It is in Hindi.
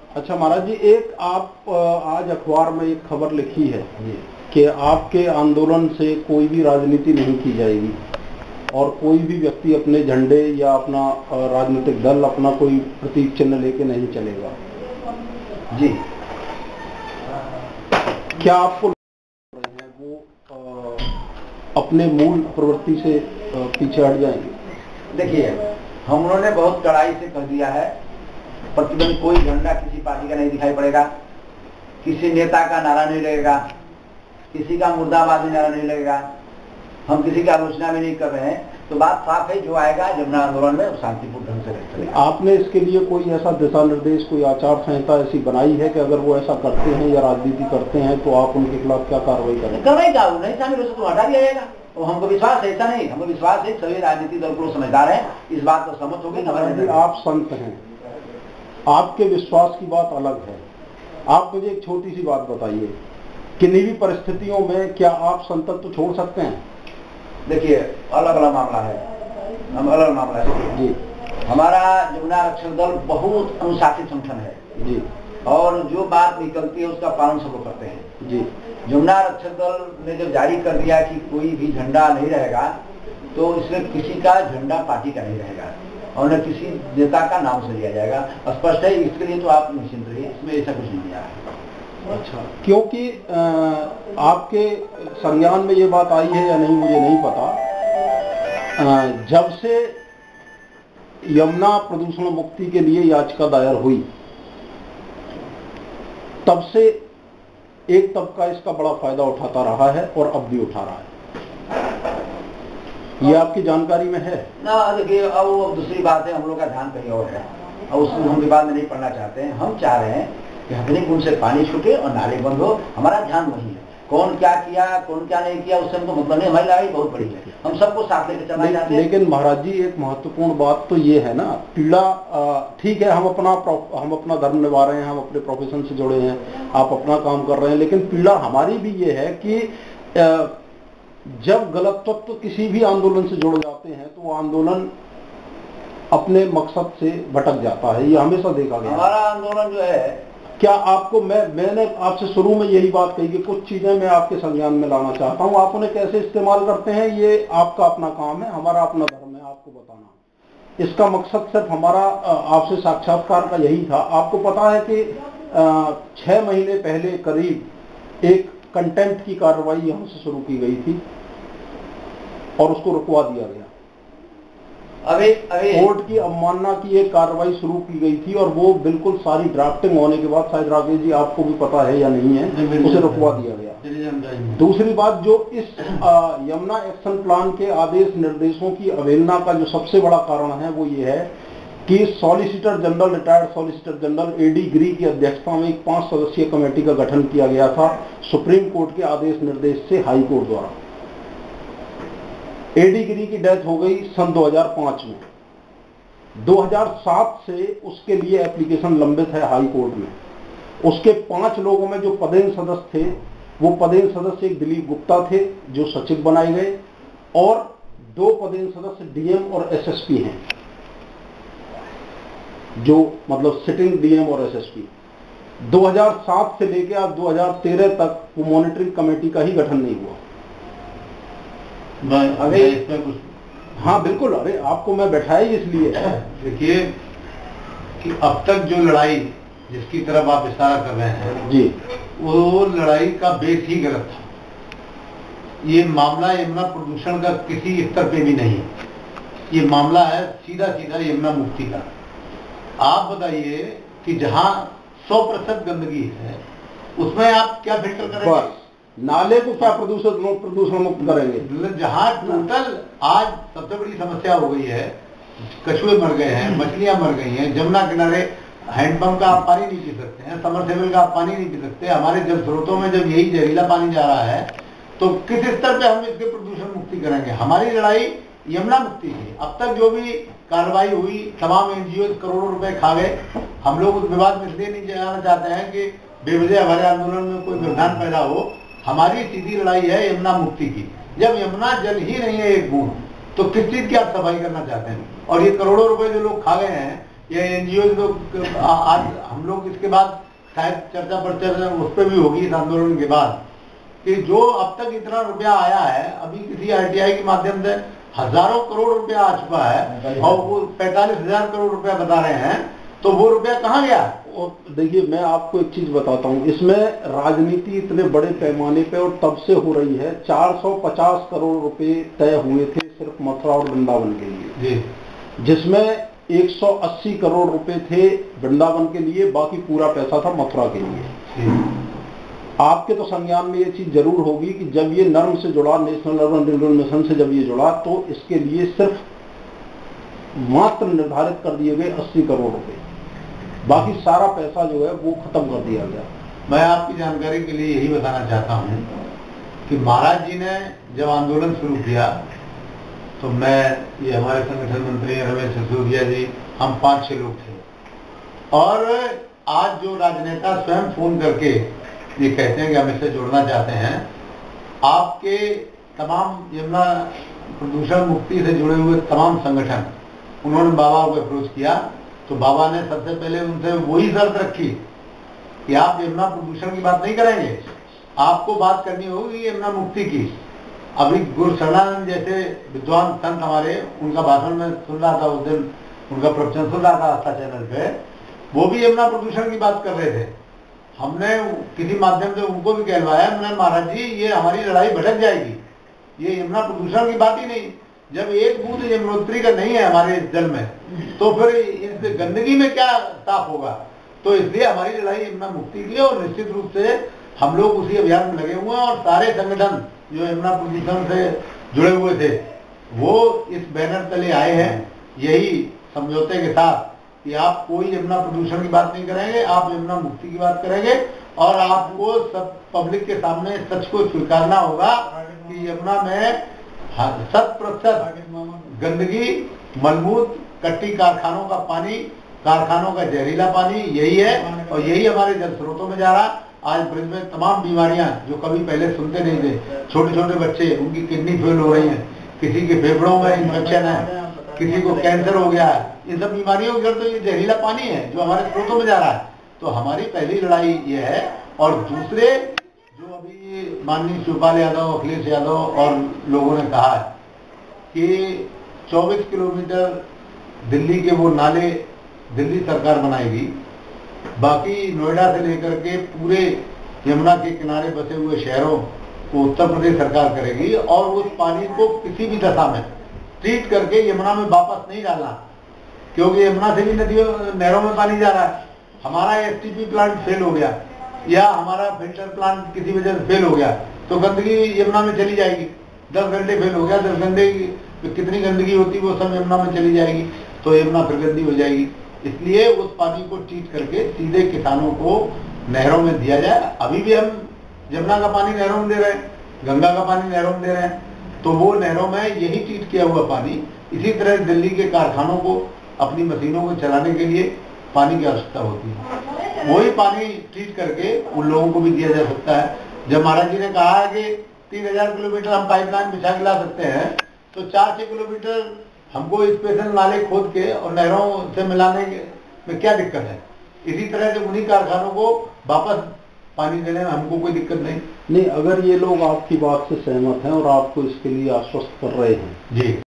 अच्छा महाराज जी, एक आप आज अखबार में एक खबर लिखी है कि आपके आंदोलन से कोई भी राजनीति नहीं की जाएगी और कोई भी व्यक्ति अपने झंडे या अपना राजनीतिक दल अपना कोई प्रतीक चिन्ह लेके नहीं चलेगा जी। क्या आपको वो अपने मूल प्रवृत्ति से पीछे हट जाएंगे? देखिए, हम लोगों ने बहुत कड़ाई से कह दिया है, प्रतिबंध कोई झंडा किसी पार्टी का नहीं दिखाई पड़ेगा, किसी नेता का नारा नहीं लगेगा, किसी का मुर्दाबादी नारा नहीं लगेगा, हम किसी की आलोचना भी नहीं कर रहे हैं। तो बात साफ है, जो आएगा जमुना आंदोलन में शांतिपूर्ण ढंग से चलेगा। आपने इसके लिए कोई ऐसा दिशा निर्देश, कोई आचार संहिता ऐसी बनाई है कि अगर वो ऐसा करते हैं या राजनीति करते हैं तो आप उनके खिलाफ क्या कार्रवाई करें? करेगा, वो नहीं शामिल हो सकते तो हटा दिया जाएगा। तो हमको विश्वास है, ऐसा नहीं, हमको विश्वास है सभी राजनीतिक दल को समझदार है, इस बात को समझ होगी। आप संत हैं, आपके विश्वास की बात अलग है। आप मुझे एक छोटी सी बात बताइए, किन्हीं भी परिस्थितियों में क्या आप संतत्व छोड़ सकते हैं? देखिए, अलग अलग मामला है, हम अलग मामला है जी। हमारा जमुना आरक्षक दल बहुत अनुशासित संगठन है जी, और जो बात निकलती है उसका पालन सब लोग करते हैं जी। जमुना आरक्षक दल ने जब जारी कर दिया कि कोई भी झंडा नहीं रहेगा, तो इसमें किसी का झंडा पार्टी का नहीं रहेगा और न किसी नेता का नाम से लिया जाएगा, स्पष्ट है। इसके लिए तो आप निश्चिंत रहिए, इसमें ऐसा कुछ नहीं आ रहा है। अच्छा, क्योंकि आपके संज्ञान में ये बात आई है या नहीं मुझे नहीं पता, जब से यमुना प्रदूषण मुक्ति के लिए याचिका दायर हुई तब से एक तबका इसका बड़ा फायदा उठाता रहा है और अब भी उठा रहा है। ये आपकी जानकारी में है ना? देखिए, अब दूसरी बात है, हम लोग का ध्यान कहीं और है और उसको हम विवाद में नहीं पढ़ना चाहते हैं। हम चाह रहे हैं कि अपने कुंड से पानी छूटे और नाले बंद हो, हमारा ध्यान वही है। कौन क्या किया, कौन क्या नहीं किया, उससे हमको मतलब नहीं, हमारी लड़ाई बहुत बड़ी है, हम सबको साथ लेकर चलना चाहते हैं। लेकिन महाराज जी, एक महत्वपूर्ण बात तो ये है ना, पीड़ा ठीक है, हम अपना धर्म निभा रहे हैं, हम अपने प्रोफेशन से जुड़े हैं, आप अपना काम कर रहे हैं, लेकिन पीड़ा हमारी भी ये है कि जब गलत तत्व किसी भी आंदोलन से जुड़ जाते हैं तो वो आंदोलन अपने मकसद से भटक जाता है। ये हमेशा देखा गया। हमारा आंदोलन जो है, क्या आपको मैंने आपसे शुरू में यही बात कही कि कुछ चीजें मैं आपके संज्ञान में लाना चाहता हूं, आप उन्हें कैसे इस्तेमाल करते हैं ये आपका अपना काम है, हमारा अपना धर्म है आपको बताना। इसका मकसद सिर्फ हमारा आपसे साक्षात्कार का यही था। आपको पता है कि 6 महीने पहले करीब एक कंटेम्प्ट की कार्रवाई यहां से शुरू की गई थी और उसको रुकवा दिया गया। अभी कोर्ट की अवमानना की एक कार्रवाई शुरू की गई थी और वो बिल्कुल सारी ड्राफ्टिंग होने के बाद, शायद राकेश जी आपको भी पता है या नहीं है, उसे रुकवा दिया गया। दूसरी बात, जो इस यमुना एक्शन प्लान के आदेश निर्देशों की अवहेलना का जो सबसे बड़ा कारण है वो ये है कि solicitor general, retired solicitor general AD Giri की अध्यक्षता में एक 5 सदस्यीय कमेटी का गठन किया गया था सुप्रीम कोर्ट के आदेश निर्देश से हाई कोर्ट द्वारा। एडी गिरी की डेथ हो गई सन 2005 में। 2007 से उसके लिए एप्लीकेशन लंबित है हाई कोर्ट में। उसके 5 लोगों में जो पदेन सदस्य थे, वो पदेन सदस्य एक दिलीप गुप्ता थे जो सचिव बनाए गए, और 2 पदेन सदस्य डीएम और एसएसपी हैं, जो मतलब सिटिंग डीएम और एसएसपी। 2007 से लेकर आज 2013 तक वो मॉनिटरिंग कमेटी का ही गठन नहीं हुआ। अरे इसमें कुछ, हाँ बिल्कुल, अरे आपको मैं बैठाया ही इसलिए। देखिए कि अब तक जो लड़ाई जिसकी तरफ आप इशारा कर रहे हैं जी, वो लड़ाई का बेस ही गलत था। ये मामला यमुना प्रदूषण का किसी स्तर पे भी नहीं, ये मामला है सीधा सीधा यमुना मुक्ति का। आप बताइए कि जहां 100% गंदगी है उसमें आप क्या फिल्टर करेंगे? नाले को क्या प्रदूषण मुक्त करेंगे? जहां टोटल आज सबसे बड़ी समस्या हो गई है, कछुए मर गए हैं, मछलियां मर गई हैं, जमुना किनारे हैंडपंप का आप पानी नहीं पी सकते हैं, समरसेबल का आप पानी नहीं पी सकते। हमारे जल स्रोतों में जब यही जहरीला पानी जा रहा है तो किस स्तर पे हम इसके प्रदूषण मुक्ति करेंगे? हमारी लड़ाई यमुना मुक्ति की। अब तक जो भी कार्रवाई हुई, तमाम एनजीओ करोड़ों रुपए खा गए। हम लोग उस विवाद में इसलिए नहीं जाना चाहते हैं कि बेवजह हमारे आंदोलन में कोई व्यवधान पैदा हो। हमारी सीधी लड़ाई है यमुना मुक्ति की। जब यमुना जल ही नहीं है एक बूंद, तो किस चीज की आप सफाई करना चाहते हैं? और ये करोड़ों रुपए जो लोग खा गए हैं, या एनजीओ लोग, आज हम लोग इसके बाद शायद चर्चा पर उस पर भी होगी इस आंदोलन के बाद, कि जो अब तक इतना रुपया आया है, अभी किसी आरटीआई के माध्यम से हजारों करोड़ रुपया आ चुका है और वो 45,000 करोड़ रुपया बता रहे हैं, तो वो रुपया कहाँ गया? और देखिए, मैं आपको एक चीज बताता हूँ, इसमें राजनीति इतने बड़े पैमाने पे और तब से हो रही है। 450 करोड़ रुपए तय हुए थे सिर्फ मथुरा और वृंदावन के लिए, जिसमें 180 करोड़ रुपए थे वृंदावन के लिए, बाकी पूरा पैसा था मथुरा के लिए। आपके तो संज्ञान में ये चीज जरूर होगी कि जब ये नर्म से जुड़ा, नेशनल अर्बन रिन्यूअल मिशन से जब ये जुड़ा, तो इसके लिए सिर्फ मात्र निर्धारित कर दिए गए 80 करोड़ रुपए, बाकी सारा पैसा जो है वो खत्म कर दिया गया। मैं आपकी जानकारी के लिए यही बताना चाहता हूँ कि महाराज जी ने जब आंदोलन शुरू किया, तो मैं, ये हमारे संगठन मंत्री रमेश सिसोदिया जी, हम 5-6 लोग थे, और आज जो राजनेता स्वयं फोन करके ये कहते हैं कि हम इससे जुड़ना चाहते हैं, आपके तमाम यमुना प्रदूषण मुक्ति से जुड़े हुए तमाम संगठन, उन्होंने बाबा को अप्रोच किया, तो बाबा ने सबसे पहले उनसे वही शर्त रखी कि आप यमुना प्रदूषण की बात नहीं करेंगे, आपको बात करनी होगी यमुना मुक्ति की। अभी गुरु शरणानंद जैसे विद्वान संत हमारे, उनका भाषण में सुन रहा था उस दिन, उनका प्रवचन सुन रहा था आस्था चैनल पे, वो भी यमुना प्रदूषण की बात कर रहे थे। हमने किसी माध्यम से उनको भी कहलवाया, मैंने महाराज जी ये हमारी लड़ाई भटक जाएगी, ये यमुना प्रदूषण की बात ही नहीं, जब एक बूंद यमुनोत्री का नहीं है हमारे इस जल में, तो फिर इस गंदगी में क्या साफ होगा। तो इसलिए हमारी लड़ाई यमुना मुक्ति की है, और निश्चित रूप से हम लोग उसी अभियान में लगे हुए हैं, और सारे संगठन जो यमुना प्रदूषण से जुड़े हुए थे वो इस बैनर तले आए हैं, यही समझौते के साथ कि आप कोई यमुना प्रदूषण की बात नहीं करेंगे, आप यमुना मुक्ति की बात करेंगे, और आपको सब पब्लिक के सामने सच को स्वीकारना होगा कि यमुना में 100% गंदगी, मलमूत, कट्टी कारखानों का पानी, कारखानों का जहरीला पानी यही है, और यही हमारे जल स्रोतों में जा रहा। आज ब्रिज में तमाम बीमारियां जो कभी पहले सुनते नहीं थे, छोटे छोटे बच्चे, उनकी किडनी फेल हो रही है, किसी के फेफड़ों में इन्फेक्शन है, किसी को कैंसर हो गया है, इन सब बीमारियों की जड़ तो ये जहरीला पानी है जो हमारे स्रोतों में जा रहा है। तो हमारी पहली लड़ाई ये है। और दूसरे, जो अभी माननीय शिवपाल यादव, अखिलेश यादव और लोगों ने कहा है कि 24 किलोमीटर दिल्ली के वो नाले दिल्ली सरकार बनाएगी, बाकी नोएडा से लेकर के पूरे यमुना के किनारे बसे हुए शहरों को उत्तर प्रदेश सरकार करेगी, और उस पानी को किसी भी दशा में ट्रीट करके यमुना में वापस नहीं डालना, क्योंकि यमुना से भी नदियों, नहरों में पानी जा रहा है। हमारा एसटीपी प्लांट फेल हो गया, या हमारा फिल्टर प्लांट किसी वजह से फेल हो गया, तो गंदगी यमुना में चली जाएगी। 10 घंटे फेल हो गया, 10 घंटे कितनी गंदगी होती वो सब यमुना में चली जाएगी, तो यमुना फिर गंदी हो जाएगी। इसलिए उस पानी को ट्रीट करके सीधे किसानों को नहरों में दिया जाए। अभी भी हम यमुना का पानी नहरों में दे रहे हैं, गंगा का पानी नहरों में दे रहे हैं, तो वो नहरों में यही ट्रीट किया हुआ पानी, इसी तरह दिल्ली के कारखानों को अपनी मशीनों को चलाने के लिए पानी की आवश्यकता होती है, वही पानी ट्रीट करके उन लोगों को भी दिया जा सकता है। जब महाराज जी ने कहा है कि 3000 किलोमीटर हम पाइपलाइन बिछा के ला सकते हैं, तो 4-6 किलोमीटर हमको स्पेशल नाले खोद के और नहरों से मिलाने में क्या दिक्कत है। इसी तरह से उन्हीं कारखानों को वापस पानी देने में हमको कोई दिक्कत नहीं। अगर ये लोग आपकी बात से सहमत हैं और आपको इसके लिए आश्वस्त कर रहे हैं जी।